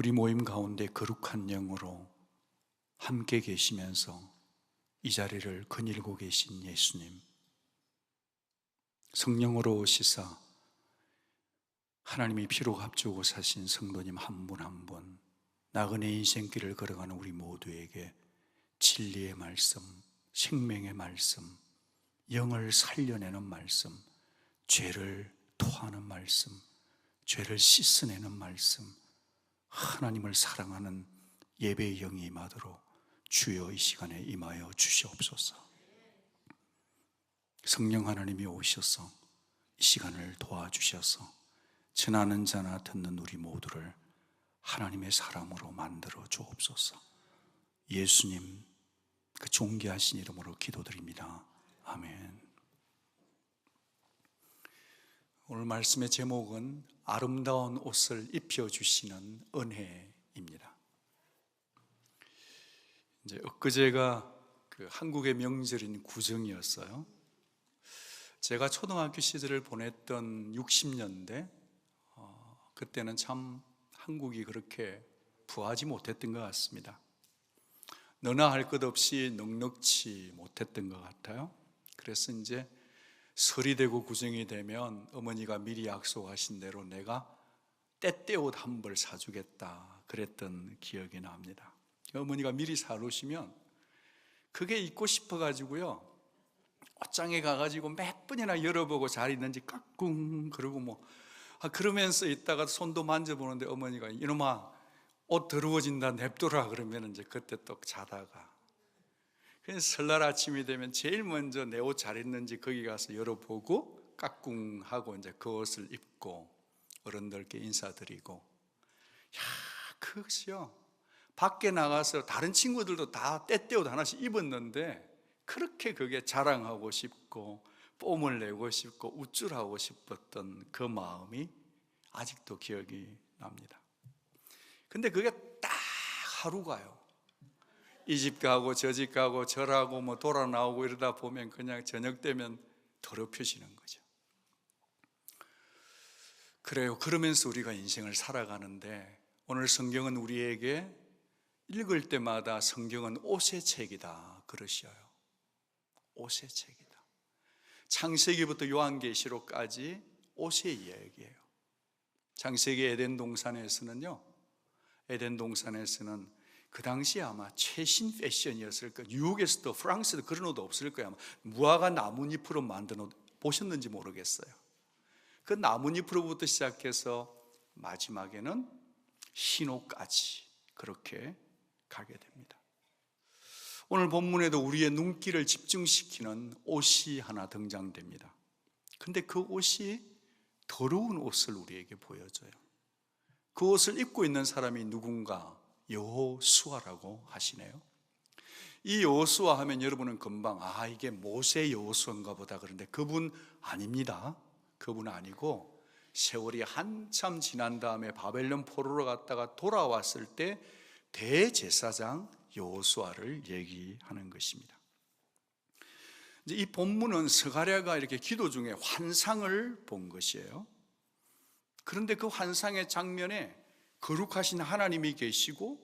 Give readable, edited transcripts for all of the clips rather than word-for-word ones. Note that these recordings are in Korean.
우리 모임 가운데 거룩한 영으로 함께 계시면서 이 자리를 거닐고 계신 예수님, 성령으로 오시사 하나님이 피로 합주고 사신 성도님 한 분 한 분, 나그네 인생길을 걸어가는 우리 모두에게 진리의 말씀, 생명의 말씀, 영을 살려내는 말씀, 죄를 토하는 말씀, 죄를 씻어내는 말씀, 하나님을 사랑하는 예배의 영이 임하도록 주여 이 시간에 임하여 주시옵소서. 성령 하나님이 오셔서 이 시간을 도와주셔서 전하는 자나 듣는 우리 모두를 하나님의 사람으로 만들어 주옵소서. 예수님 그 존귀하신 이름으로 기도드립니다. 아멘. 오늘 말씀의 제목은 아름다운 옷을 입혀주시는 은혜입니다. 이제 엊그제가 한국의 명절인 구정이었어요. 제가 초등학교 시절을 보냈던 60년대, 그때는 참 한국이 그렇게 부하지 못했던 것 같습니다. 너나 할 것 없이 넉넉지 못했던 것 같아요. 그래서 이제 설이 되고 구정이 되면 어머니가 미리 약속하신 대로 내가 때때옷 한 벌 사주겠다 그랬던 기억이 납니다. 어머니가 미리 사놓으시면 그게 입고 싶어가지고요, 옷장에 가가지고 몇 번이나 열어보고 잘 있는지 까꿍 그러고 그러면서 있다가 손도 만져보는데 어머니가 이놈아 옷 더러워진다 냅둬라 그러면 이제 그때 또 자다가, 그래서 설날 아침이 되면 제일 먼저 내 옷 잘 있는지 거기 가서 열어보고 까꿍 하고 이제 그 옷을 입고 어른들께 인사드리고, 그것이요, 밖에 나가서 다른 친구들도 다 때때옷 하나씩 입었는데 그렇게 그게 자랑하고 싶고 뽐을 내고 싶고 우쭐하고 싶었던 그 마음이 아직도 기억이 납니다. 근데 그게 딱 하루가요, 이 집 가고 저 집 가고 절하고 돌아 나오고 이러다 보면 그냥 저녁 되면 더럽혀지는 거죠. 그래요. 그러면서 우리가 인생을 살아가는데 오늘 성경은 우리에게 읽을 때마다 성경은 옷의 책이다 그러셔요. 옷의 책이다. 창세기부터 요한계시록까지 옷의 이야기예요. 창세기 에덴 동산에서는 그 당시에 아마 최신 패션이었을 거예요. 뉴욕에서도 프랑스도 그런 옷도 없을 거예요. 아마 무화과 나뭇잎으로 만든 옷 보셨는지 모르겠어요. 그 나뭇잎으로부터 시작해서 마지막에는 흰 옷까지 그렇게 가게 됩니다. 오늘 본문에도 우리의 눈길을 집중시키는 옷이 하나 등장됩니다. 근데 그 옷이 더러운 옷을 우리에게 보여줘요. 그 옷을 입고 있는 사람이 누군가? 여호수아라고 하시네요. 이 여호수아 하면 여러분은 금방 이게 모세 여호수아인가 보다 그런데 그분 아닙니다. 그분 아니고 세월이 한참 지난 다음에 바벨론 포로로 갔다가 돌아왔을 때 대제사장 여호수아를 얘기하는 것입니다. 이제 이 본문은 스가랴가 이렇게 기도 중에 환상을 본 것이에요. 그런데 그 환상의 장면에 거룩하신 하나님이 계시고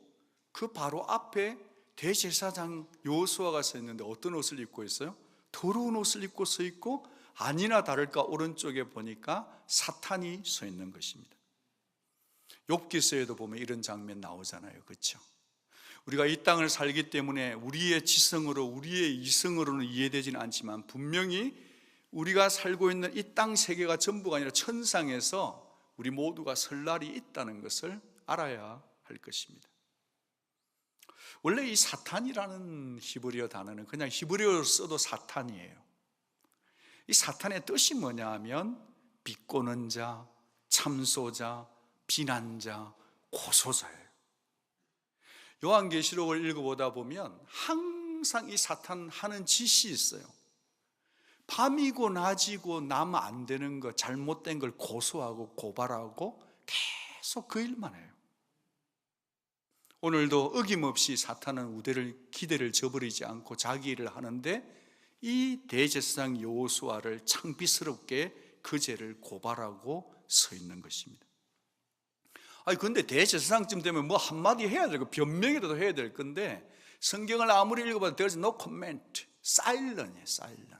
그 바로 앞에 대제사장 여호수아가 서 있는데 어떤 옷을 입고 있어요? 더러운 옷을 입고 서 있고, 아니나 다를까 오른쪽에 보니까 사탄이 서 있는 것입니다. 욥기서에도 보면 이런 장면 나오잖아요. 그렇죠? 우리가 이 땅을 살기 때문에 우리의 지성으로, 우리의 이성으로는 이해되지는 않지만 분명히 우리가 살고 있는 이 땅 세계가 전부가 아니라 천상에서 우리 모두가 설 날이 있다는 것을 알아야 할 것입니다. 원래 이 사탄이라는 히브리어 단어는 그냥 히브리어로 써도 사탄이에요. 이 사탄의 뜻이 뭐냐 하면 비꼬는 자, 참소자, 비난자, 고소자예요. 요한계시록을 읽어보다 보면 항상 이 사탄 하는 짓이 있어요. 밤이고 낮이고 남 안 되는 거, 잘못된 걸 고소하고 고발하고 계속 그 일만 해요. 오늘도 어김없이 사탄은 기대를 저버리지 않고 자기 일을 하는데 이 대제사장 여호수아를 창피스럽게 그 죄를 고발하고 서 있는 것입니다. 아니 근데 대제사장쯤 되면 뭐 한마디 해야 되고 변명이라도 해야 될 건데 성경을 아무리 읽어봐도 there's no comment, silent이에요. silent.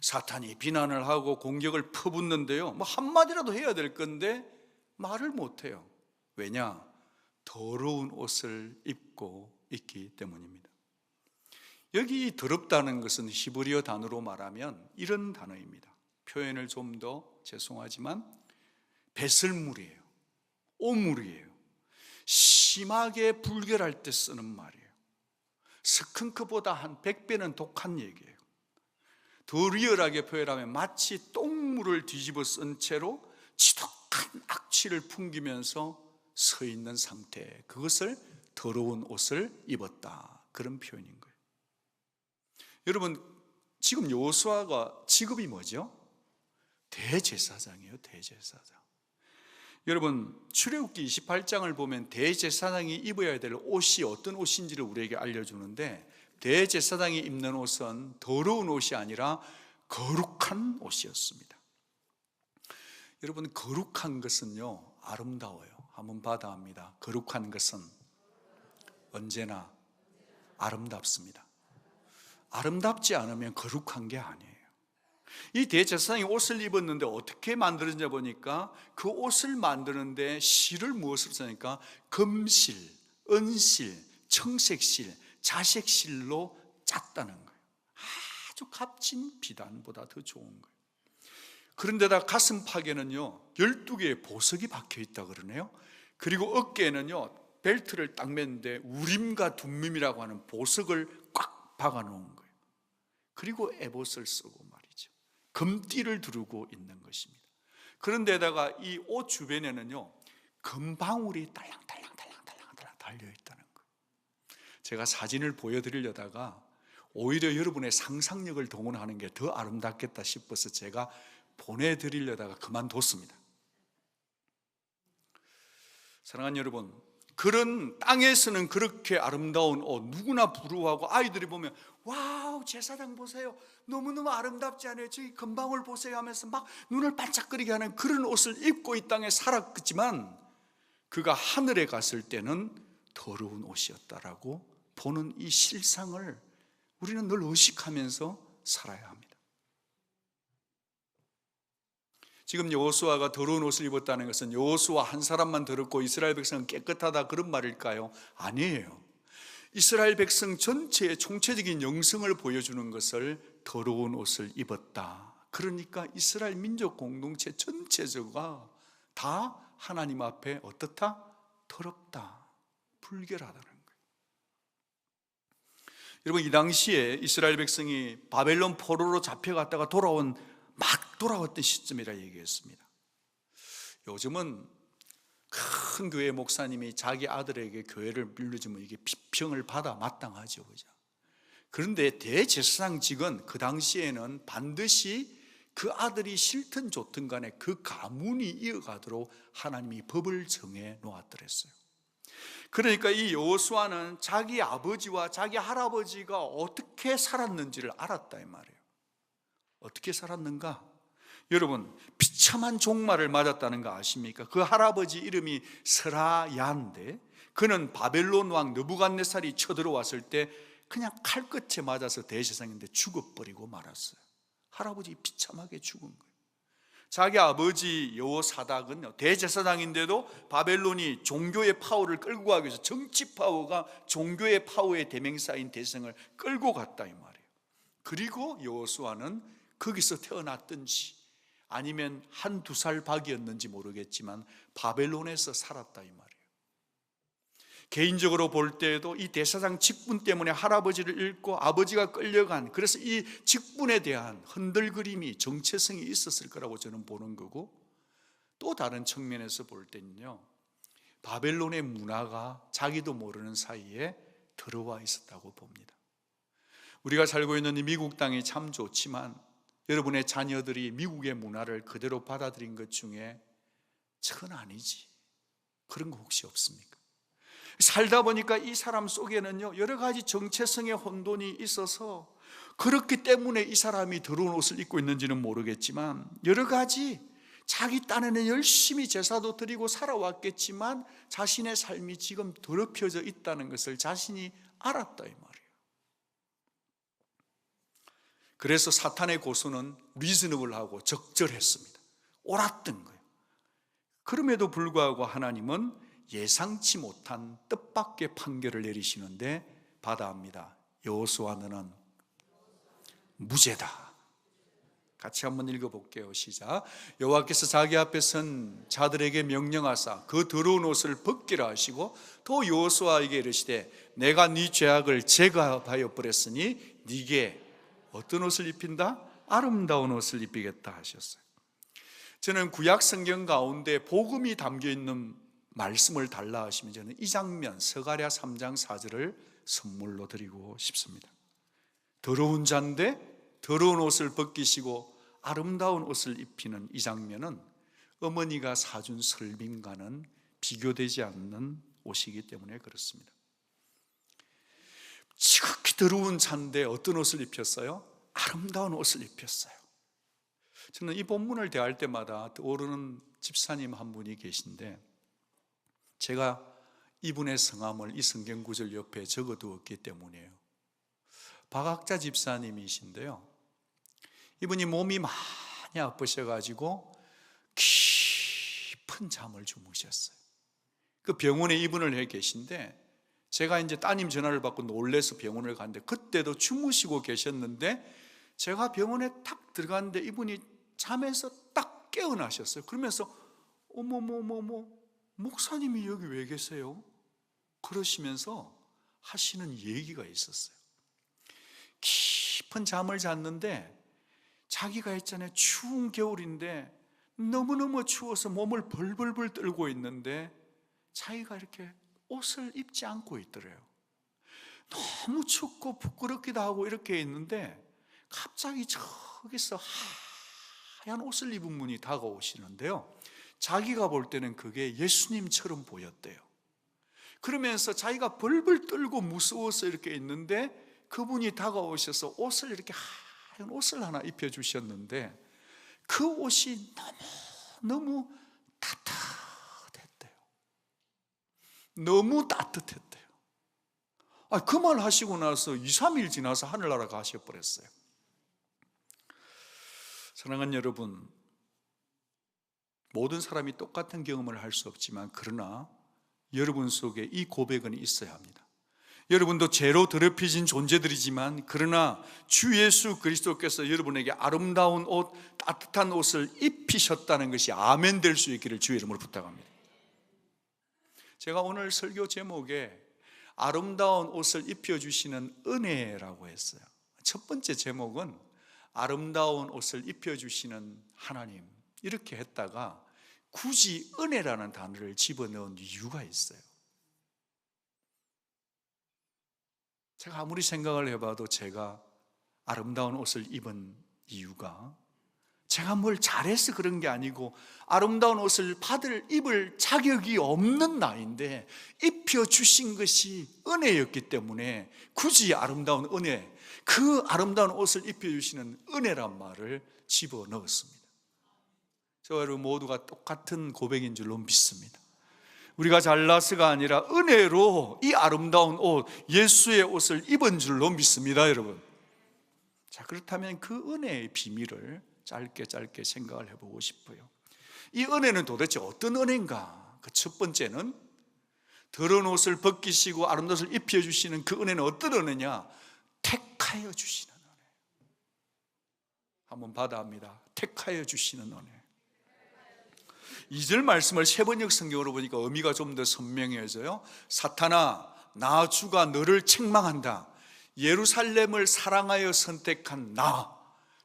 사탄이 비난을 하고 공격을 퍼붓는데요, 뭐 한마디라도 해야 될 건데 말을 못해요. 왜냐? 더러운 옷을 입고 있기 때문입니다. 여기 더럽다는 것은 히브리어 단어로 말하면 이런 단어입니다. 표현을 좀 더 죄송하지만 배설물이에요. 오물이에요. 심하게 불결할 때 쓰는 말이에요. 스컹크보다 한 100배는 독한 얘기예요. 더 리얼하게 표현하면 마치 똥물을 뒤집어 쓴 채로 지독한 악취를 풍기면서 서 있는 상태, 그것을 더러운 옷을 입었다, 그런 표현인 거예요. 여러분, 지금 여호수아가 직업이 뭐죠? 대제사장이에요. 대제사장. 여러분, 출애굽기 28장을 보면 대제사장이 입어야 될 옷이 어떤 옷인지를 우리에게 알려주는데, 대제사장이 입는 옷은 더러운 옷이 아니라 거룩한 옷이었습니다. 여러분, 거룩한 것은요 아름다워요. 한번 받아 합니다. 거룩한 것은 언제나 아름답습니다. 아름답지 않으면 거룩한 게 아니에요. 이 대제사장이 옷을 입었는데 어떻게 만들었냐 보니까 그 옷을 만드는데 실을 무엇으로 쓰니까 금실, 은실, 청색실, 자색실로 짰다는 거예요. 아주 값진 비단보다 더 좋은 거예요. 그런데다 가슴팍에는요 12개의 보석이 박혀 있다 그러네요. 그리고 어깨에는요 벨트를 딱 맸는데 우림과 둠밈이라고 하는 보석을 꽉 박아 놓은 거예요. 그리고 에봇을 쓰고 말이죠, 금띠를 두르고 있는 것입니다. 그런데다가 이 옷 주변에는요 금방울이 딸랑딸랑 달려 있다는 거예요. 제가 사진을 보여드리려다가 오히려 여러분의 상상력을 동원하는 게 더 아름답겠다 싶어서 제가 보내드리려다가 그만뒀습니다. 사랑하는 여러분, 그런 땅에서는 그렇게 아름다운 옷 누구나 부러워하고, 아이들이 보면 와우 제사장 보세요, 너무너무 아름답지 않아요, 저기 금방울 보세요 하면서 막 눈을 반짝거리게 하는 그런 옷을 입고 이 땅에 살았지만 그가 하늘에 갔을 때는 더러운 옷이었다라고 보는 이 실상을 우리는 늘 의식하면서 살아야 합니다. 지금 여호수아가 더러운 옷을 입었다는 것은 여호수아 한 사람만 더럽고 이스라엘 백성은 깨끗하다, 그런 말일까요? 아니에요. 이스라엘 백성 전체의 총체적인 영성을 보여주는 것을 더러운 옷을 입었다. 그러니까 이스라엘 민족 공동체 전체가 다 하나님 앞에 어떻다? 더럽다, 불결하다는 거예요. 여러분, 이 당시에 이스라엘 백성이 바벨론 포로로 잡혀갔다가 막 돌아왔던 시점이라 얘기했습니다. 요즘은 큰 교회 목사님이 자기 아들에게 교회를 빌려주면 이게 비평을 받아 마땅하죠, 그죠? 그런데 대제사장직은 그 당시에는 반드시 그 아들이 싫든 좋든 간에 그 가문이 이어가도록 하나님이 법을 정해 놓았더랬어요. 그러니까 이 여호수아는 자기 아버지와 자기 할아버지가 어떻게 살았는지를 알았다 이 말이에요. 어떻게 살았는가? 여러분, 비참한 종말을 맞았다는 거 아십니까? 그 할아버지 이름이 스라야인데 그는 바벨론 왕 느부갓네살이 쳐들어왔을 때 그냥 칼끝에 맞아서 대제사장인데 죽어버리고 말았어요. 할아버지 비참하게 죽은 거예요. 자기 아버지 여호사닥은요 대제사장인데도 바벨론이 종교의 파워를 끌고 가기 위해서, 정치 파워가 종교의 파워의 대명사인 대제사장을 끌고 갔다 이 말이에요. 그리고 여호수아는 거기서 태어났든지 아니면 한두 살 박이었는지 모르겠지만 바벨론에서 살았다 이 말이에요. 개인적으로 볼 때에도 이 대제사장 직분 때문에 할아버지를 잃고 아버지가 끌려간, 그래서 이 직분에 대한 흔들거림이 정체성이 있었을 거라고 저는 보는 거고, 또 다른 측면에서 볼 때는요 바벨론의 문화가 자기도 모르는 사이에 들어와 있었다고 봅니다. 우리가 살고 있는 이 미국 땅이 참 좋지만 여러분의 자녀들이 미국의 문화를 그대로 받아들인 것 중에 저건 아니지, 그런 거 혹시 없습니까? 살다 보니까 이 사람 속에는요 여러 가지 정체성의 혼돈이 있어서 그렇기 때문에 이 사람이 더러운 옷을 입고 있는지는 모르겠지만 여러 가지 자기 딴에는 열심히 제사도 드리고 살아왔겠지만 자신의 삶이 지금 더럽혀져 있다는 것을 자신이 알았다 이 말이에요. 그래서 사탄의 고소는 리즈너블하고 적절했습니다. 옳았던 거예요. 그럼에도 불구하고 하나님은 예상치 못한 뜻밖의 판결을 내리시는데 받아합니다. 여호수아 너는 무죄다. 같이 한번 읽어볼게요. 시작. 여호와께서 자기 앞에 선 자들에게 명령하사 그 더러운 옷을 벗기라 하시고 또 여호수아에게 이르시되 내가 네 죄악을 제거하여 버렸으니 네게 어떤 옷을 입힌다? 아름다운 옷을 입히겠다 하셨어요. 저는 구약 성경 가운데 복음이 담겨 있는 말씀을 달라 하시면 저는 이 장면 스가랴 3장 4절을 선물로 드리고 싶습니다. 더러운 자인데 더러운 옷을 벗기시고 아름다운 옷을 입히는 이 장면은 어머니가 사준 설빔과는 비교되지 않는 옷이기 때문에 그렇습니다. 지극히 더러운 자인데 어떤 옷을 입혔어요? 아름다운 옷을 입혔어요. 저는 이 본문을 대할 때마다 떠오르는 집사님 한 분이 계신데 제가 이분의 성함을 이 성경 구절 옆에 적어두었기 때문이에요. 박학자 집사님이신데요, 이분이 몸이 많이 아프셔가지고 깊은 잠을 주무셨어요. 그 병원에 입원을 해 계신데 제가 이제 따님 전화를 받고 놀래서 병원을 갔는데 그때도 주무시고 계셨는데 제가 병원에 딱 들어갔는데 이분이 잠에서 딱 깨어나셨어요. 그러면서 어머머머머 목사님이 여기 왜 계세요? 그러시면서 하시는 얘기가 있었어요. 깊은 잠을 잤는데 자기가 있잖아요, 추운 겨울인데 너무너무 추워서 몸을 벌벌벌 떨고 있는데 자기가 이렇게 옷을 입지 않고 있더래요. 너무 춥고 부끄럽기도 하고 이렇게 있는데 갑자기 저기서 하얀 옷을 입은 분이 다가오시는데요, 자기가 볼 때는 그게 예수님처럼 보였대요. 그러면서 자기가 벌벌 떨고 무서워서 이렇게 있는데 그분이 다가오셔서 옷을 이렇게 하얀 옷을 하나 입혀주셨는데 그 옷이 너무 따뜻했대요. 너무 따뜻했대요. 그 말 하시고 나서 2, 3일 지나서 하늘나라 가셔버렸어요. 사랑하는 여러분, 모든 사람이 똑같은 경험을 할 수 없지만 그러나 여러분 속에 이 고백은 있어야 합니다. 여러분도 죄로 더럽혀진 존재들이지만 그러나 주 예수 그리스도께서 여러분에게 아름다운 옷, 따뜻한 옷을 입히셨다는 것이 아멘 될 수 있기를 주의 이름으로 부탁합니다. 제가 오늘 설교 제목에 아름다운 옷을 입혀주시는 은혜라고 했어요. 첫 번째 제목은 아름다운 옷을 입혀주시는 하나님, 이렇게 했다가 굳이 은혜라는 단어를 집어넣은 이유가 있어요. 제가 아무리 생각을 해봐도 제가 아름다운 옷을 입은 이유가 제가 뭘 잘해서 그런 게 아니고 아름다운 옷을 입을 자격이 없는 나이인데 입혀주신 것이 은혜였기 때문에 굳이 아름다운 은혜, 그 아름다운 옷을 입혀주시는 은혜란 말을 집어넣었습니다. 저와 여러분 모두가 똑같은 고백인 줄로 믿습니다. 우리가 잘나서가 아니라 은혜로 이 아름다운 옷, 예수의 옷을 입은 줄로 믿습니다, 여러분. 자, 그렇다면 그 은혜의 비밀을 짧게 생각을 해보고 싶어요. 이 은혜는 도대체 어떤 은혜인가? 그 첫 번째는 더러운 옷을 벗기시고 아름다운 옷을 입혀주시는 그 은혜는 어떤 은혜냐? 택하여 주시는 은혜. 한번 받아합니다. 택하여 주시는 은혜. 2절 말씀을 세번역 성경으로 보니까 의미가 좀 더 선명해져요. 사탄아, 나 주가 너를 책망한다. 예루살렘을 사랑하여 선택한 나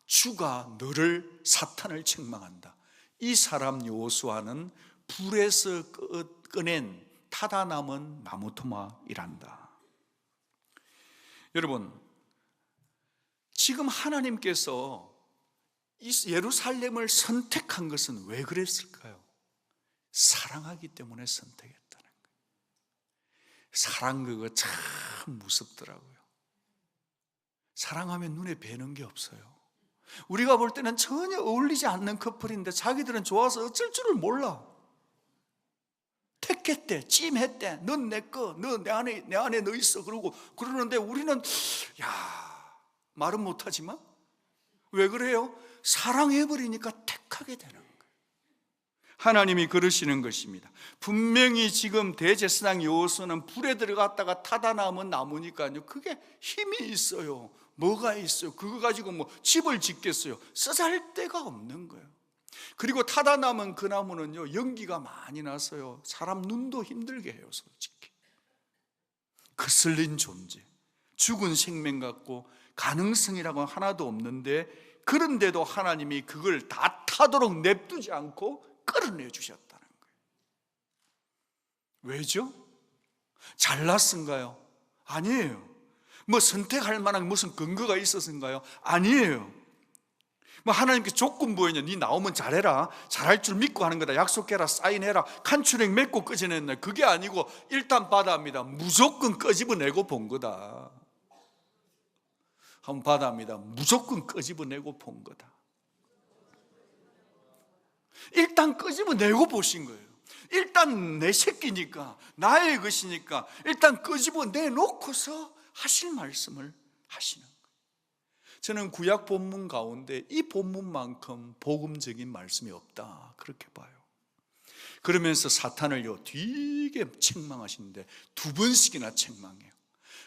주가 너를, 사탄을 책망한다. 이 사람 여호수아는 불에서 꺼낸 타다 남은 나무토막이란다. 여러분, 지금 하나님께서 이 예루살렘을 선택한 것은 왜 그랬을까요? 사랑하기 때문에 선택했다는 거예요. 사랑 그거 참 무섭더라고요. 사랑하면 눈에 뵈는 게 없어요. 우리가 볼 때는 전혀 어울리지 않는 커플인데 자기들은 좋아서 어쩔 줄을 몰라. 택했대, 찜했대, 넌 내 거, 너 내 안에 너 있어. 그러는데 우리는 말은 못하지만 왜 그래요? 사랑해버리니까 택하게 되는 거예요. 하나님이 그러시는 것입니다. 분명히 지금 대제사장 여호수아는 불에 들어갔다가 타다 남은 나무니까요, 그게 힘이 있어요. 뭐가 있어요? 그거 가지고 뭐 집을 짓겠어요? 쓰잘데가 없는 거예요. 그리고 타다 남은 그 나무는요, 연기가 많이 나서요, 사람 눈도 힘들게 해요. 솔직히 거슬린 존재, 죽은 생명 같고 가능성이라고 하나도 없는데, 그런데도 하나님이 그걸 다 타도록 냅두지 않고 끌어내 주셨다는 거예요. 왜죠? 잘났은가요? 아니에요. 뭐 선택할 만한 무슨 근거가 있었은가요? 아니에요. 뭐 하나님께 조건 보이냐, 네 나오면 잘해라, 잘할 줄 믿고 하는 거다, 약속해라, 사인해라, 간추랭 맺고 끄집어냈나, 그게 아니고 일단 받아합니다. 무조건 끄집어내고 본 거다. 한번 받아합니다. 무조건 끄집어내고 본 거다. 일단 끄집어내고 보신 거예요. 일단 내 새끼니까, 나의 것이니까 일단 끄집어내놓고서 하실 말씀을 하시는 거예요. 저는 구약 본문 가운데 이 본문만큼 복음적인 말씀이 없다, 그렇게 봐요. 그러면서 사탄을요 되게 책망하시는데, 2번씩이나 책망해요.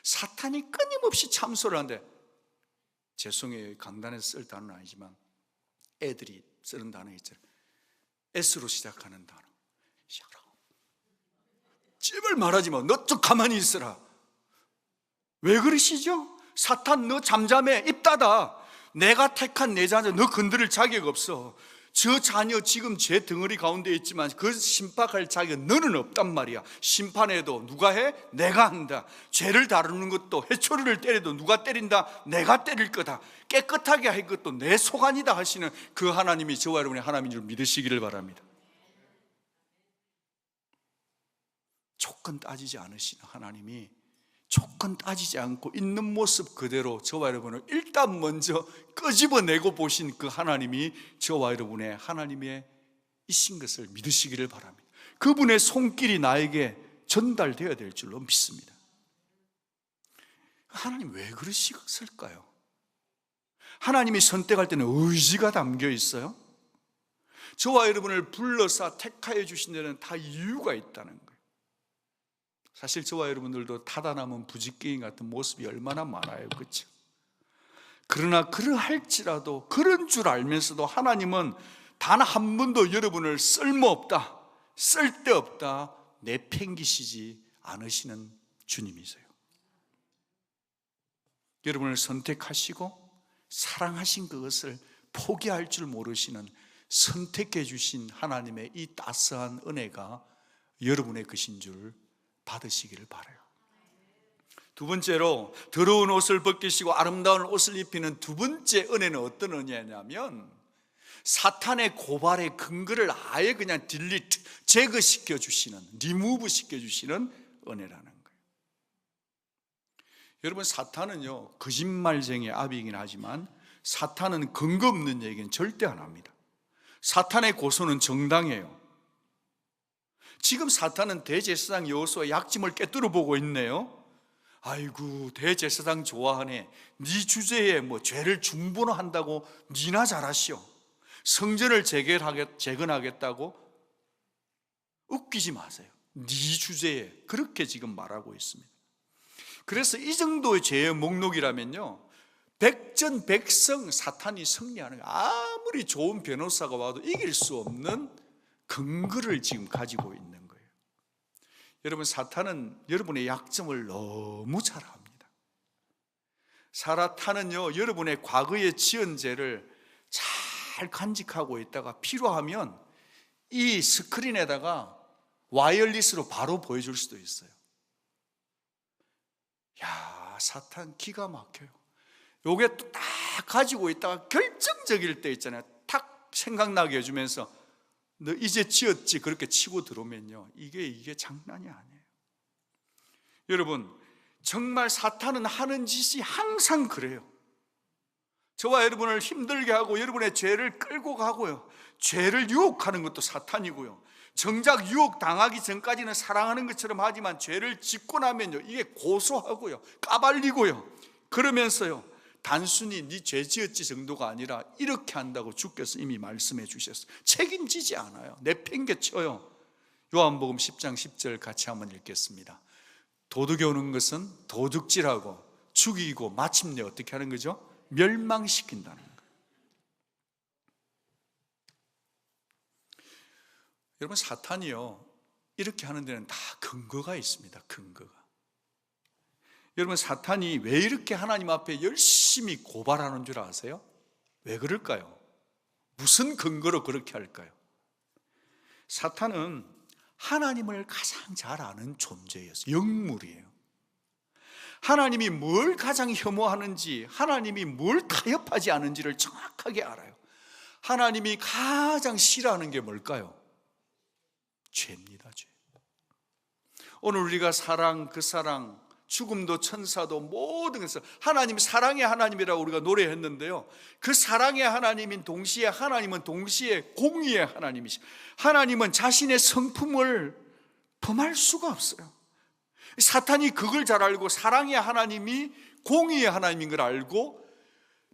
사탄이 끊임없이 참소를 하는데, 죄송해요, 강단에서 쓸 단어는 아니지만 애들이 쓰는 단어 있잖아요. S로 시작하는 단어. 제발 말하지 마. 너 좀 가만히 있어라. 왜 그러시죠? 사탄, 너 잠잠해, 입 닫아. 내가 택한 내 자녀 너 건드릴 자격 없어. 저 자녀 지금 제 덩어리 가운데 있지만 그 심판할 자격 너는 없단 말이야. 심판해도 누가 해? 내가 한다. 죄를 다루는 것도, 해초리를 때려도 누가 때린다? 내가 때릴 거다. 깨끗하게 할 것도 내 소관이다 하시는 그 하나님이 저와 여러분의 하나님인 줄 믿으시기를 바랍니다. 조건 따지지 않으시는 하나님이 조건 따지지 않고 있는 모습 그대로 저와 여러분을 일단 먼저 끄집어내고 보신 그 하나님이 저와 여러분의 하나님의 이신 것을 믿으시기를 바랍니다. 그분의 손길이 나에게 전달되어야 될 줄로 믿습니다. 하나님 왜 그러셨을까요? 하나님이 선택할 때는 의지가 담겨 있어요. 저와 여러분을 불러서 택하여 주신 데는 다 이유가 있다는 거예요. 사실 저와 여러분들도 타다 남은 부지깽이 같은 모습이 얼마나 많아요, 그렇죠? 그러나 그러할지라도, 그런 줄 알면서도 하나님은 단 한 번도 여러분을 쓸모없다, 쓸데없다 내팽기시지 않으시는 주님이세요. 여러분을 선택하시고 사랑하신 그것을 포기할 줄 모르시는, 선택해 주신 하나님의 이 따스한 은혜가 여러분의 것인 줄 받으시기를 바라요. 2번째로, 더러운 옷을 벗기시고 아름다운 옷을 입히는 2번째 은혜는 어떤 은혜냐면, 사탄의 고발의 근거를 아예 그냥 딜리트, 제거시켜 주시는, 리무브 시켜 주시는 은혜라는 거예요. 여러분, 사탄은요 거짓말쟁이의 아비이긴 하지만 사탄은 근거 없는 얘기는 절대 안 합니다. 사탄의 고소는 정당해요. 지금 사탄은 대제사장 여호수아의 약점을 꿰뚫어 보고 있네요. 아이고, 대제사장 좋아하네. 네 주제에 뭐 죄를 중본화한다고 니나 잘하시오. 성전을 재건하겠다고? 웃기지 마세요. 네 주제에 그렇게 지금 말하고 있습니다. 그래서 이 정도의 죄의 목록이라면요, 백전백성 사탄이 승리하는 거예요. 아무리 좋은 변호사가 와도 이길 수 없는 근거를 지금 가지고 있는 거예요. 여러분, 사탄은 여러분의 약점을 너무 잘 압니다. 사탄은요 여러분의 과거에 지은 죄를 잘 간직하고 있다가 필요하면 이 스크린에다가 와이어리스로 바로 보여줄 수도 있어요. 야, 사탄 기가 막혀요. 요게 또 딱 가지고 있다가 결정적일 때 있잖아요. 탁 생각나게 해주면서 너 이제 지었지, 그렇게 치고 들어오면요, 이게 장난이 아니에요. 여러분, 정말 사탄은 하는 짓이 항상 그래요. 저와 여러분을 힘들게 하고 여러분의 죄를 끌고 가고요, 죄를 유혹하는 것도 사탄이고요, 정작 유혹 당하기 전까지는 사랑하는 것처럼 하지만 죄를 짓고 나면요, 이게 고소하고요, 까발리고요, 그러면서요 단순히 네 죄 지었지 정도가 아니라 이렇게 한다고 주께서 이미 말씀해 주셨어요. 책임지지 않아요. 내팽개쳐요. 요한복음 10장 10절 같이 한번 읽겠습니다. 도둑이 오는 것은 도둑질하고 죽이고 마침내 어떻게 하는 거죠? 멸망시킨다는 거예요. 여러분, 사탄이요 이렇게 하는 데는 다 근거가 있습니다. 근거가. 여러분, 사탄이 왜 이렇게 하나님 앞에 열심히 고발하는 줄 아세요? 왜 그럴까요? 무슨 근거로 그렇게 할까요? 사탄은 하나님을 가장 잘 아는 존재였어요. 영물이에요. 하나님이 뭘 가장 혐오하는지, 하나님이 뭘 타협하지 않은지를 정확하게 알아요. 하나님이 가장 싫어하는 게 뭘까요? 죄입니다. 죄. 오늘 우리가 사랑, 그 사랑, 죽음도 천사도 모든 것을 하나님, 사랑의 하나님이라고 우리가 노래했는데요, 그 사랑의 하나님인 동시에 하나님은 동시에 공의의 하나님이시, 하나님은 자신의 성품을 범할 수가 없어요. 사탄이 그걸 잘 알고 사랑의 하나님이 공의의 하나님인 걸 알고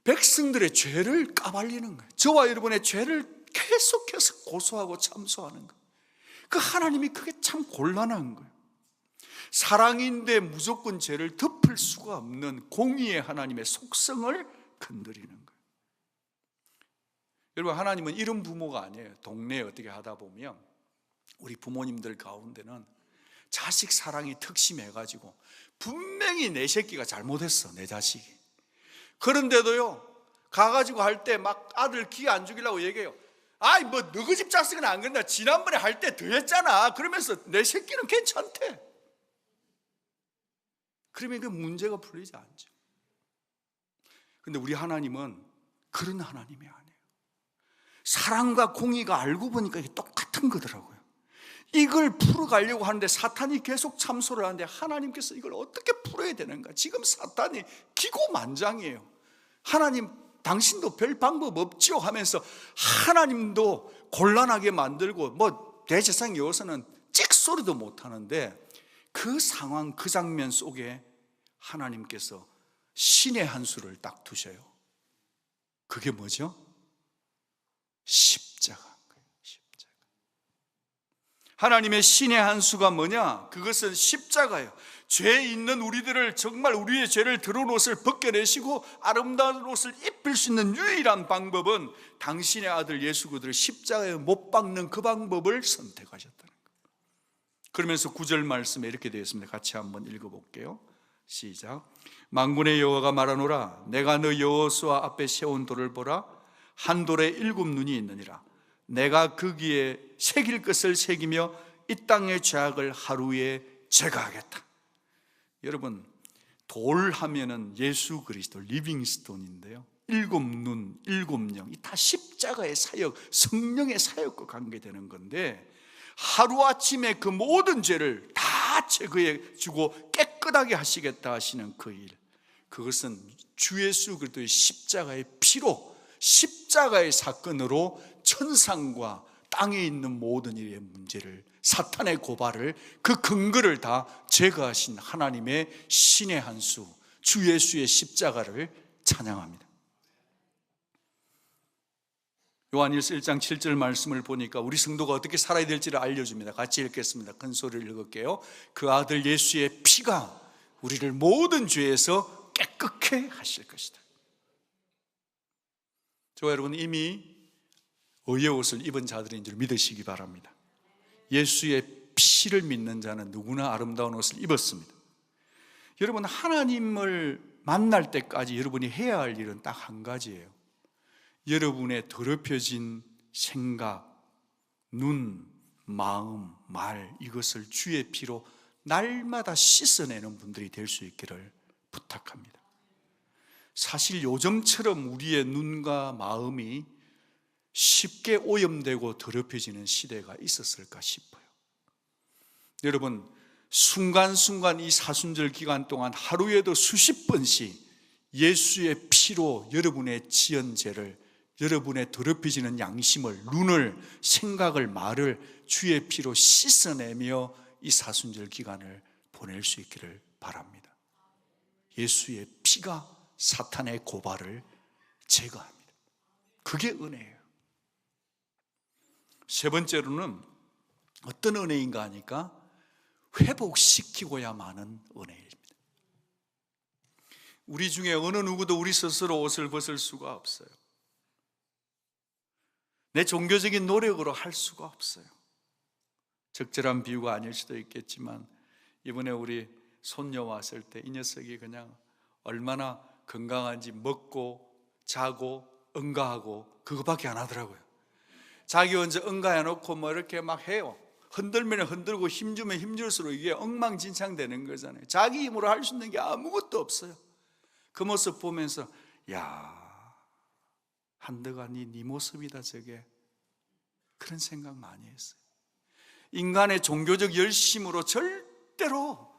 백성들의 죄를 까발리는 거예요. 저와 여러분의 죄를 계속해서 고소하고 참소하는 거예요. 그 하나님이 그게 참 곤란한 거예요. 사랑인데 무조건 죄를 덮을 수가 없는 공의의 하나님의 속성을 건드리는 거예요. 여러분, 하나님은 이런 부모가 아니에요. 동네에 어떻게 하다 보면 우리 부모님들 가운데는 자식 사랑이 특심해가지고 분명히 내 새끼가 잘못했어, 내 자식이. 그런데도요 가가지고 할 때 막 아들 기 안 죽이려고 얘기해요. 아이 뭐 너희 집 자식은 안 그런다, 지난번에 할 때 더 했잖아. 그러면서 내 새끼는 괜찮대. 그러면 그 문제가 풀리지 않죠. 근데 우리 하나님은 그런 하나님이 아니에요. 사랑과 공의가 알고 보니까 이게 똑같은 거더라고요. 이걸 풀어가려고 하는데 사탄이 계속 참소를 하는데 하나님께서 이걸 어떻게 풀어야 되는가? 지금 사탄이 기고만장이에요. 하나님, 당신도 별 방법 없지요 하면서 하나님도 곤란하게 만들고 뭐 대제사장 여호수아는 찍소리도 못하는데, 그 상황, 그 장면 속에 하나님께서 신의 한 수를 딱 두셔요. 그게 뭐죠? 십자가인 거예요. 십자가. 하나님의 신의 한 수가 뭐냐? 그것은 십자가예요. 죄 있는 우리들을, 정말 우리의 죄를 드러운 옷을 벗겨내시고 아름다운 옷을 입힐 수 있는 유일한 방법은 당신의 아들 예수 그리스도를 십자가에 못 박는 그 방법을 선택하셨다는 거예요. 그러면서 9절 말씀에 이렇게 되어 있습니다. 같이 한번 읽어볼게요. 시작. 만군의 여호와가 말하노라, 내가 너 여호수아 앞에 세운 돌을 보라. 한 돌에 7눈이 있느니라. 내가 거기에 새길 것을 새기며 이 땅의 죄악을 하루에 제거하겠다. 여러분, 돌 하면은 예수 그리스도 리빙스톤인데요, 7눈, 7령, 이 다 십자가의 사역, 성령의 사역과 관계되는 건데, 하루아침에 그 모든 죄를 다 제거해 주고 깨끗하게 하시겠다 하시는 그 일, 그것은 주 예수 그리스도의 십자가의 피로, 십자가의 사건으로 천상과 땅에 있는 모든 일의 문제를, 사탄의 고발을, 그 근거를 다 제거하신 하나님의 신의 한 수, 주 예수의 십자가를 찬양합니다. 요한일서 1장 7절 말씀을 보니까 우리 성도가 어떻게 살아야 될지를 알려줍니다. 같이 읽겠습니다. 큰 소리를 읽을게요. 그 아들 예수의 피가 우리를 모든 죄에서 깨끗게 하실 것이다. 저와 여러분, 이미 의의 옷을 입은 자들인 줄 믿으시기 바랍니다. 예수의 피를 믿는 자는 누구나 아름다운 옷을 입었습니다. 여러분, 하나님을 만날 때까지 여러분이 해야 할 일은 딱 한 가지예요. 여러분의 더럽혀진 생각, 눈, 마음, 말, 이것을 주의 피로 날마다 씻어내는 분들이 될 수 있기를 부탁합니다. 사실 요즘처럼 우리의 눈과 마음이 쉽게 오염되고 더럽혀지는 시대가 있었을까 싶어요. 여러분, 순간순간 이 사순절 기간 동안 하루에도 수십 번씩 예수의 피로 여러분의 지은 죄를, 여러분의 더럽혀지는 양심을, 눈을, 생각을, 말을 주의 피로 씻어내며 이 사순절 기간을 보낼 수 있기를 바랍니다. 예수의 피가 사탄의 고발을 제거합니다. 그게 은혜예요. 세 번째로는 어떤 은혜인가 하니까 회복시키고야만은 은혜입니다. 우리 중에 어느 누구도 우리 스스로 옷을 벗을 수가 없어요. 내 종교적인 노력으로 할 수가 없어요. 적절한 비유가 아닐 수도 있겠지만 이번에 우리 손녀 왔을 때 이 녀석이 그냥 얼마나 건강한지 먹고 자고 응가하고 그거밖에 안 하더라고요. 자기 혼자 응가해 놓고 뭐 이렇게 막 해요. 흔들면 흔들고 힘주면 힘줄수록 이게 엉망진창 되는 거잖아요. 자기 힘으로 할 수 있는 게 아무것도 없어요. 그 모습 보면서 야, 한드가 네 모습이다 저게. 그런 생각 많이 했어요. 인간의 종교적 열심으로 절대로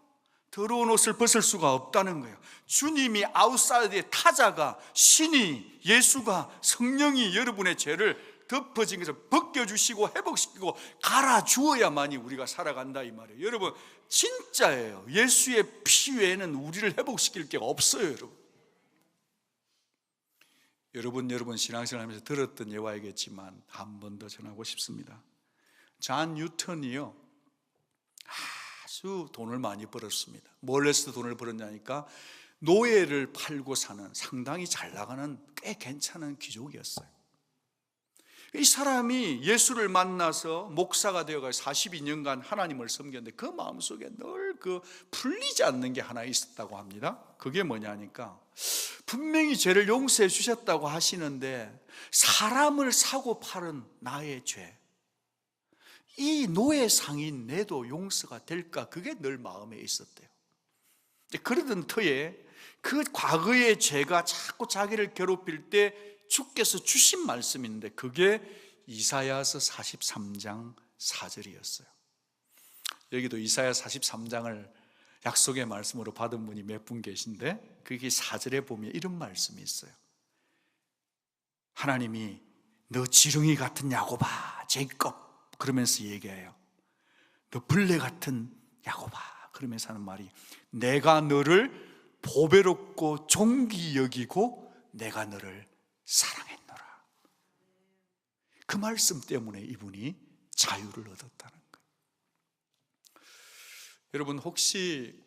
더러운 옷을 벗을 수가 없다는 거예요. 주님이 아웃사이드의 타자가, 신이, 예수가, 성령이 여러분의 죄를 덮어진 것을 벗겨주시고 회복시키고 갈아주어야만이 우리가 살아간다 이 말이에요. 여러분 진짜예요. 예수의 피 외에는 우리를 회복시킬 게 없어요. 여러분 신앙생활 하면서 들었던 예화이겠지만 한 번 더 전하고 싶습니다. 존 뉴턴이요, 아주 돈을 많이 벌었습니다. 뭘 해서 돈을 벌었냐니까 노예를 팔고 사는 상당히 잘 나가는 꽤 괜찮은 귀족이었어요. 이 사람이 예수를 만나서 목사가 되어가지고 42년간 하나님을 섬겼는데 그 마음속에 늘 그 풀리지 않는 게 하나 있었다고 합니다. 그게 뭐냐니까 분명히 죄를 용서해 주셨다고 하시는데 사람을 사고 파는 나의 죄, 이 노예상인 내도 용서가 될까? 그게 늘 마음에 있었대요. 그러던 터에 그 과거의 죄가 자꾸 자기를 괴롭힐 때 주께서 주신 말씀인데 그게 이사야서 43장 4절이었어요. 여기도 이사야 43장을 약속의 말씀으로 받은 분이 몇 분 계신데 그게 4절에 보면 이런 말씀이 있어요. 하나님이 너 지렁이 같은 야곱아 제이콥 그러면서 얘기해요. 너 벌레 같은 야곱아 그러면서 하는 말이 내가 너를 보배롭고 존귀 여기고 내가 너를 사랑했노라. 그 말씀 때문에 이분이 자유를 얻었다는 거예요. 여러분 혹시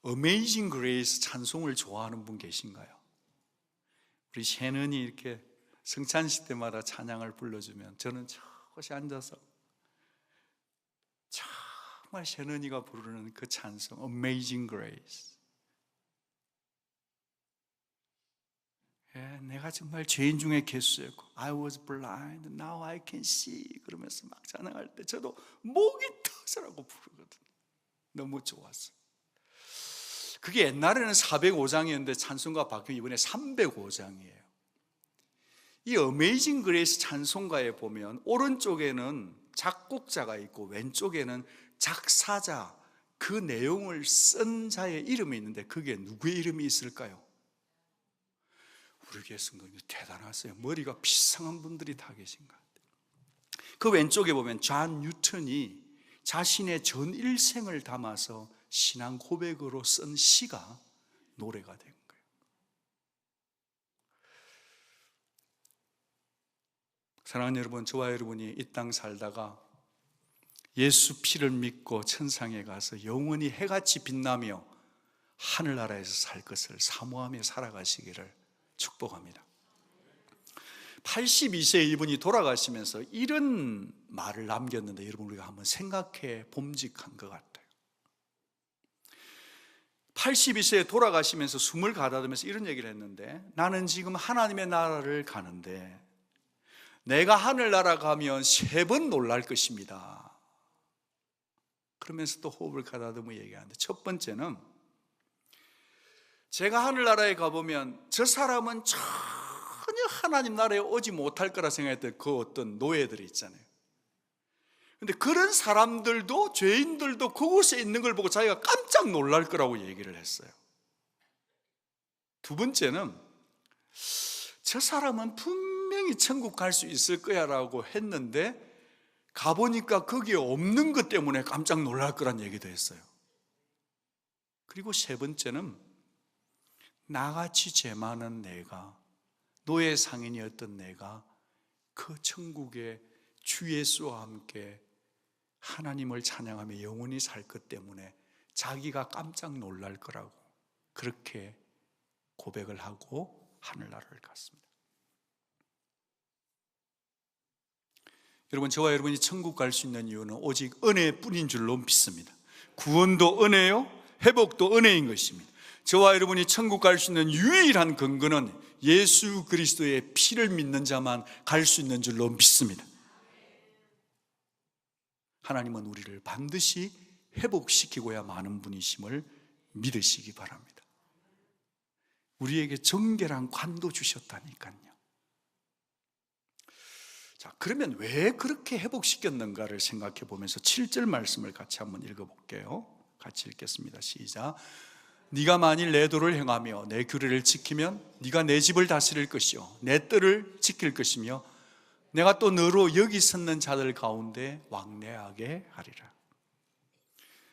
어메이징 그레이스 찬송을 좋아하는 분 계신가요? 우리 셰넌이 이렇게 성찬식 때마다 찬양을 불러주면 저는 저것이 앉아서 정말 셰넌이가 부르는 그 찬송 Amazing Grace, 내가 정말 죄인 중에 괴수였고 I was blind, now I can see 그러면서 막 찬양할 때 저도 목이 터져라고 부르거든요. 너무 좋았어요. 그게 옛날에는 405장이었는데 찬송가 바뀌고 이번에 305장이에요. 이 어메이징 그레이스 찬송가에 보면 오른쪽에는 작곡자가 있고 왼쪽에는 작사자, 그 내용을 쓴 자의 이름이 있는데 그게 누구의 이름이 있을까요? 우리 교회 성도님 대단하세요. 머리가 비상한 분들이 다 계신 것 같아요. 그 왼쪽에 보면 존 뉴턴이 자신의 전 일생을 담아서 신앙 고백으로 쓴 시가 노래가 된 거예요. 사랑하는 여러분, 저와 여러분이 이 땅 살다가 예수 피를 믿고 천상에 가서 영원히 해같이 빛나며 하늘나라에서 살 것을 사모하며 살아가시기를 축복합니다. 82세 이분이 돌아가시면서 이런 말을 남겼는데 여러분 우리가 한번 생각해 봄직한 것 같아요. 82세에 돌아가시면서 숨을 가다듬으면서 이런 얘기를 했는데 나는 지금 하나님의 나라를 가는데 내가 하늘나라 가면 3번 놀랄 것입니다. 그러면서 또 호흡을 가다듬어 얘기하는데 첫 번째는 제가 하늘나라에 가보면 저 사람은 전혀 하나님 나라에 오지 못할 거라 생각했던 그 어떤 노예들이 있잖아요. 근데 그런 사람들도 죄인들도 그곳에 있는 걸 보고 자기가 깜짝 놀랄 거라고 얘기를 했어요. 두 번째는 저 사람은 분명히 천국 갈 수 있을 거야 라고 했는데 가보니까 거기에 없는 것 때문에 깜짝 놀랄 거란 얘기도 했어요. 그리고 세 번째는 나같이 죄 많은 내가, 노예 상인이었던 내가 그 천국에 주 예수와 함께 하나님을 찬양하며 영원히 살 것 때문에 자기가 깜짝 놀랄 거라고 그렇게 고백을 하고 하늘나라를 갔습니다. 여러분, 저와 여러분이 천국 갈 수 있는 이유는 오직 은혜뿐인 줄로 믿습니다. 구원도 은혜요, 회복도 은혜인 것입니다. 저와 여러분이 천국 갈 수 있는 유일한 근거는 예수 그리스도의 피를 믿는 자만 갈 수 있는 줄로 믿습니다. 하나님은 우리를 반드시 회복시키고야 마는 분이심을 믿으시기 바랍니다. 우리에게 정결한 관도 주셨다니까요. 자, 그러면 왜 그렇게 회복시켰는가를 생각해 보면서 7절 말씀을 같이 한번 읽어볼게요. 같이 읽겠습니다. 시작. 네가 만일 내 도를 행하며 내 규례를 지키면 네가 내 집을 다스릴 것이요 내 뜰을 지킬 것이며 내가 또 너로 여기 섰는 자들 가운데 왕래하게 하리라.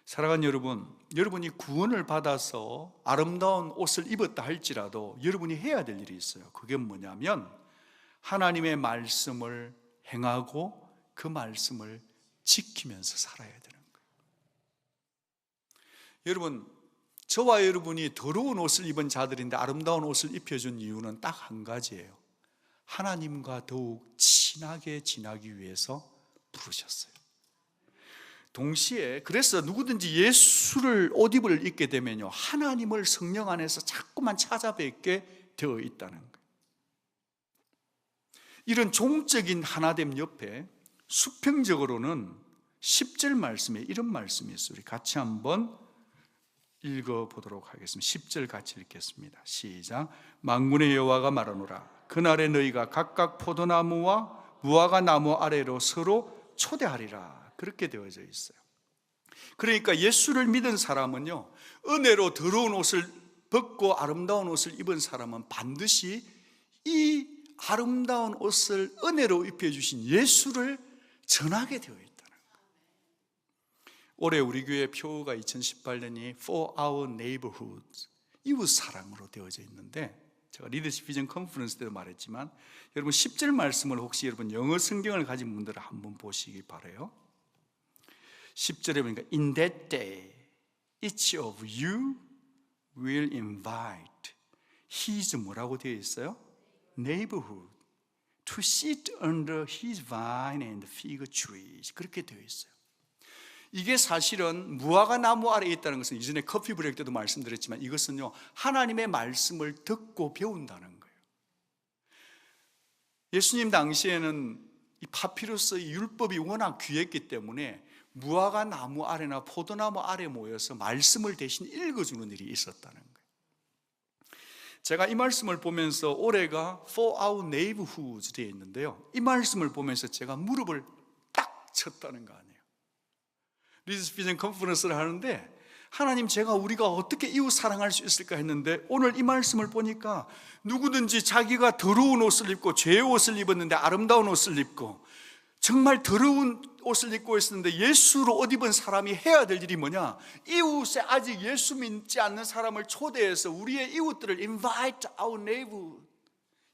사랑하는 여러분, 여러분이 구원을 받아서 아름다운 옷을 입었다 할지라도 여러분이 해야 될 일이 있어요. 그게 뭐냐면 하나님의 말씀을 행하고 그 말씀을 지키면서 살아야 되는 거예요. 여러분, 저와 여러분이 더러운 옷을 입은 자들인데 아름다운 옷을 입혀준 이유는 딱 한 가지예요. 하나님과 더욱 친하게 지나기 위해서 부르셨어요. 동시에 그래서 누구든지 예수를 옷 입을 입게 되면요, 하나님을 성령 안에서 자꾸만 찾아뵙게 되어 있다는 거예요. 이런 종적인 하나됨 옆에 수평적으로는 10절 말씀에 이런 말씀이 있어요. 우리 같이 한번 읽어보도록 하겠습니다. 10절 같이 읽겠습니다. 시작. 만군의 여호와가 말하노라. 그날에 너희가 각각 포도나무와 무화과 나무 아래로 서로 초대하리라. 그렇게 되어져 있어요. 그러니까 예수를 믿은 사람은요, 은혜로 더러운 옷을 벗고 아름다운 옷을 입은 사람은 반드시 이 아름다운 옷을 은혜로 입혀주신 예수를 전하게 되어 있다는 거예요. 올해 우리 교회 표어가 2018년이 For Our Neighborhood, 이웃 사랑으로 되어져 있는데, 제가 리더십 비전 컨퍼런스 때도 말했지만 여러분 10절 말씀을 혹시 여러분 영어 성경을 가진 분들은 한번 보시기 바라요. 10절에 보니까 In that day each of you will invite his 뭐라고 되어 있어요? neighborhood to sit under his vine and fig trees. 그렇게 되어 있어요. 이게 사실은 무화과 나무 아래에 있다는 것은 이전에 커피 브레이크 때도 말씀드렸지만 이것은요, 하나님의 말씀을 듣고 배운다는 거예요. 예수님 당시에는 이 파피루스 율법이 워낙 귀했기 때문에 무화과 나무 아래나 포도나무 아래 모여서 말씀을 대신 읽어주는 일이 있었다는 거예요. 제가 이 말씀을 보면서 올해가 For Our Neighborhood 되어 있는데요, 이 말씀을 보면서 제가 무릎을 딱 쳤다는 거 아니에요. 리더십 비전 컨퍼런스를 하는데 하나님, 우리가 어떻게 이웃 사랑할 수 있을까 했는데 오늘 이 말씀을 보니까 누구든지 자기가 더러운 옷을 입고 죄의 옷을 입었는데 아름다운 옷을 입고 정말 더러운 옷을 입고 있었는데 예수로 옷 입은 사람이 해야 될 일이 뭐냐? 이웃에 아직 예수 믿지 않는 사람을 초대해서 우리의 이웃들을 invite our neighbor.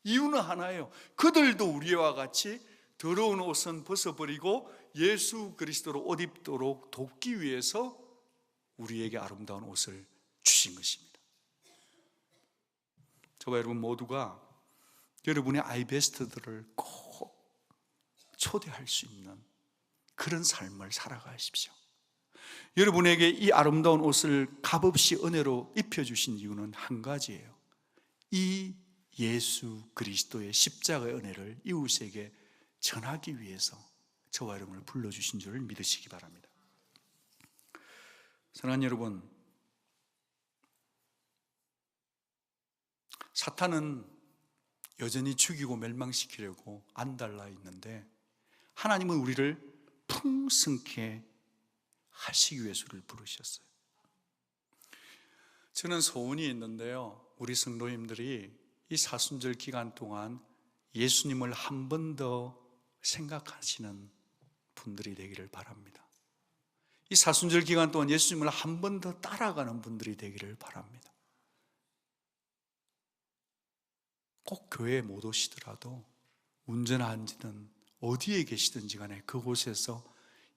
이유는 하나예요. 그들도 우리와 같이 더러운 옷은 벗어버리고 예수 그리스도로 옷 입도록 돕기 위해서 우리에게 아름다운 옷을 주신 것입니다. 저와 여러분 모두가 여러분의 아이베스트들을 꼭 초대할 수 있는 그런 삶을 살아가십시오. 여러분에게 이 아름다운 옷을 값없이 은혜로 입혀주신 이유는 한 가지예요. 이 예수 그리스도의 십자가의 은혜를 이웃에게 전하기 위해서 저와 여러분을 불러주신 줄을 믿으시기 바랍니다. 사랑하는 여러분, 사탄은 여전히 죽이고 멸망시키려고 안달나 있는데 하나님은 우리를 풍성케 하시기 위해서 우리를 부르셨어요. 저는 소원이 있는데요, 우리 성도님들이 이 사순절 기간 동안 예수님을 한 번 더 생각하시는 분들이 되기를 바랍니다. 이 사순절 기간 동안 예수님을 한 번 더 따라가는 분들이 되기를 바랍니다. 꼭 교회에 못 오시더라도 운전하는지든 어디에 계시든지 간에 그곳에서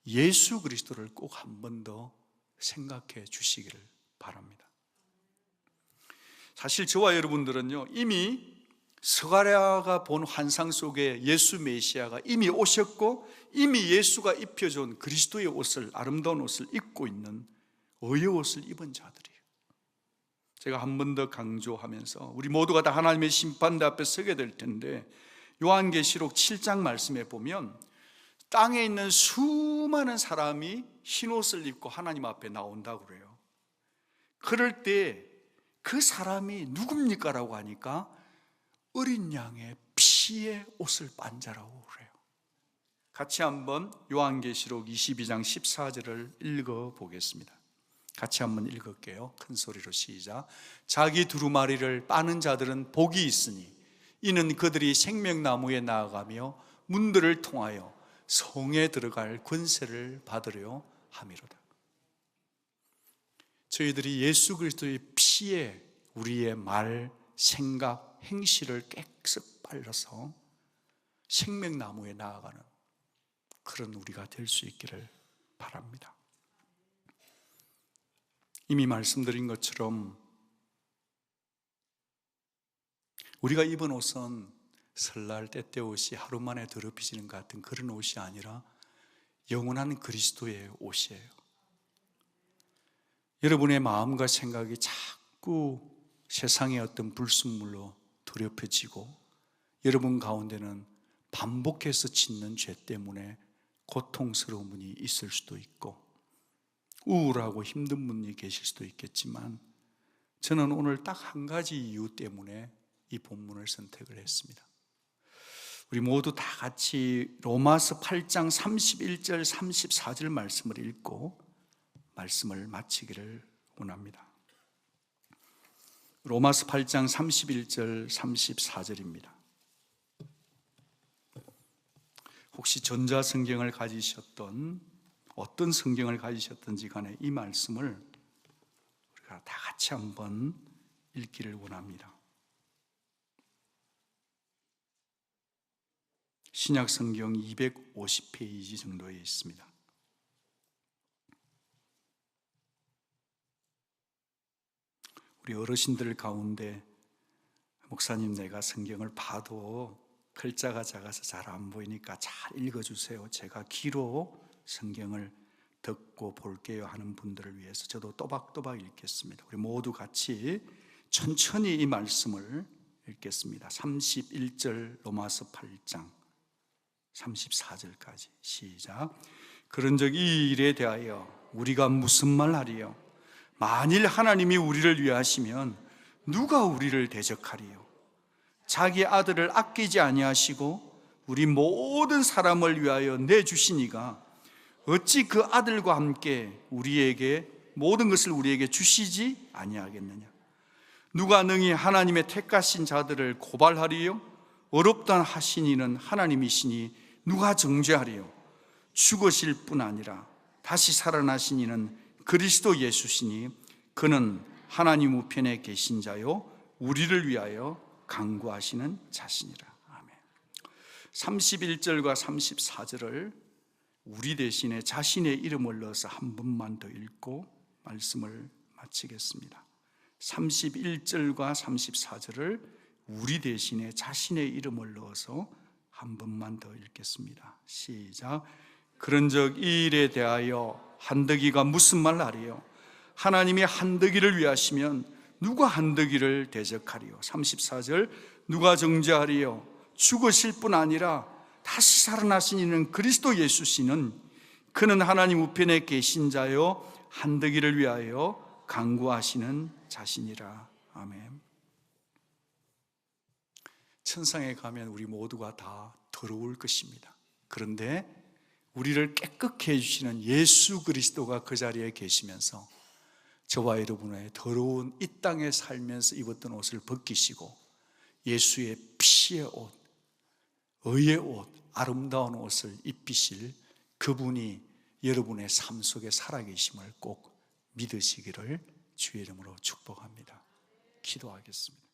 예수 그리스도를 꼭 한 번 더 생각해 주시기를 바랍니다. 사실 저와 여러분들은요, 이미 스가랴가 본 환상 속에 예수 메시아가 이미 오셨고, 이미 예수가 입혀준 그리스도의 옷을, 아름다운 옷을 입고 있는 의의 옷을 입은 자들이에요. 제가 한 번 더 강조하면서 우리 모두가 다 하나님의 심판대 앞에 서게 될 텐데, 요한계시록 7장 말씀에 보면 땅에 있는 수많은 사람이 흰옷을 입고 하나님 앞에 나온다고 그래요. 그럴 때 그 사람이 누굽니까? 라고 하니까 어린 양의 피의 옷을 빤 자라고 그래요. 같이 한번 요한계시록 22장 14절을 읽어보겠습니다. 같이 한번 읽을게요. 큰 소리로 시작. 자기 두루마리를 빠는 자들은 복이 있으니 이는 그들이 생명나무에 나아가며 문들을 통하여 성에 들어갈 권세를 받으려 함이로다. 저희들이 예수 그리스도의 피에 우리의 말, 생각, 행실을 깨끗 빨려서 생명나무에 나아가는 그런 우리가 될 수 있기를 바랍니다. 이미 말씀드린 것처럼 우리가 입은 옷은 설날 때때 옷이 하루 만에 더럽혀지는 것 같은 그런 옷이 아니라 영원한 그리스도의 옷이에요. 여러분의 마음과 생각이 자꾸 세상의 어떤 불순물로 더럽혀지고, 여러분 가운데는 반복해서 짓는 죄 때문에 고통스러운 분이 있을 수도 있고 우울하고 힘든 분이 계실 수도 있겠지만, 저는 오늘 딱 한 가지 이유 때문에 이 본문을 선택을 했습니다. 우리 모두 다 같이 로마서 8장 31절 34절 말씀을 읽고 말씀을 마치기를 원합니다. 로마서 8장 31절 34절입니다. 혹시 전자성경을 가지셨던, 어떤 성경을 가지셨든지 간에 이 말씀을 우리가 다 같이 한번 읽기를 원합니다. 신약성경 250페이지 정도에 있습니다. 우리 어르신들 가운데 목사님, 내가 성경을 봐도 글자가 작아서 잘 안 보이니까 잘 읽어주세요, 제가 귀로 성경을 듣고 볼게요 하는 분들을 위해서 저도 또박또박 읽겠습니다. 우리 모두 같이 천천히 이 말씀을 읽겠습니다. 31절 로마서 8장 34절까지 시작. 그런즉 이 일에 대하여 우리가 무슨 말하리요? 만일 하나님이 우리를 위하시면 누가 우리를 대적하리요? 자기 아들을 아끼지 아니하시고 우리 모든 사람을 위하여 내주시니가 어찌 그 아들과 함께 우리에게 모든 것을 우리에게 주시지 아니하겠느냐? 누가 능히 하나님의 택하신 자들을 고발하리요? 어렵다 하신 이는 하나님이시니 누가 정죄하리요? 죽으실 뿐 아니라 다시 살아나신 이는 그리스도 예수시니 그는 하나님 우편에 계신 자요 우리를 위하여 간구하시는 자신이라. 아멘. 31절과 34절을 우리 대신에 자신의 이름을 넣어서 한 번만 더 읽고 말씀을 마치겠습니다. 31절과 34절을 우리 대신에 자신의 이름을 넣어서 한 번만 더 읽겠습니다. 시작. 그런즉 이 일에 대하여 한더기가 무슨 말 하리요? 하나님이 한더기를 위하시면 누가 한더기를 대적하리요? 34절. 누가 정죄하리요? 죽으실 뿐 아니라 다시 살아나신 이는 그리스도 예수시는 그는 하나님 우편에 계신 자요 한더기를 위하여 간구하시는 자신이라. 아멘. 천상에 가면 우리 모두가 다 더러울 것입니다. 그런데 우리를 깨끗게 해주시는 예수 그리스도가 그 자리에 계시면서 저와 여러분의 더러운 이 땅에 살면서 입었던 옷을 벗기시고 예수의 피의 옷, 의의 옷, 아름다운 옷을 입히실 그분이 여러분의 삶 속에 살아계심을 꼭 믿으시기를 주의 이름으로 축복합니다. 기도하겠습니다.